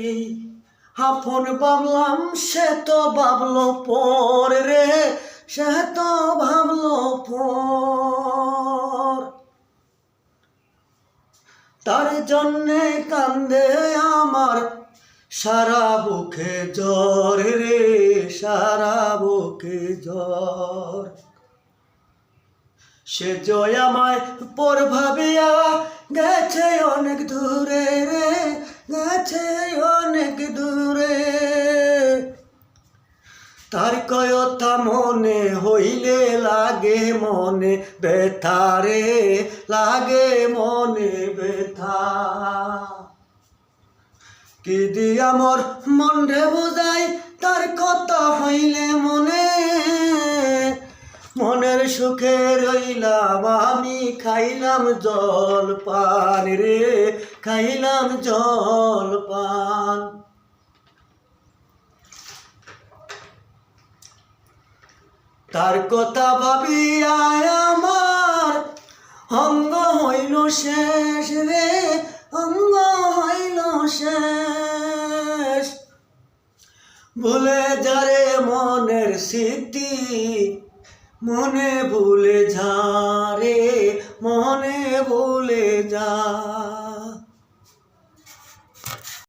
এই আপন ভাবলাম সে তো ভাবলো পর রে, সে তো ভাবলো পর। তার জন্যে কান্দে আমার সারা বুকে জ্বর রে, সারা বুকে জ্বর। সে জয় আমায় পর ভাবিয়া গেছে অনেক দূরে রে, গেছে অনেক দূরে। তার কথা মনে হইলে লাগে মনে ব্যথা রে, লাগে মনে ব্যথা। কি দিয়া মোর মন রে বুঝাই তার কথা হইলে মনে, মনের সুখে রইলাম আমি খাইলাম জল পান রে, খাইলাম জল পান। তার কথা ভাবিয়া আমার অঙ্গ হইল শেষ রে, অঙ্গ হইল শেষ। ভুলে যারে মনের স্মৃতি, মনে ভুলে যা রে, মনে ভুলে যা।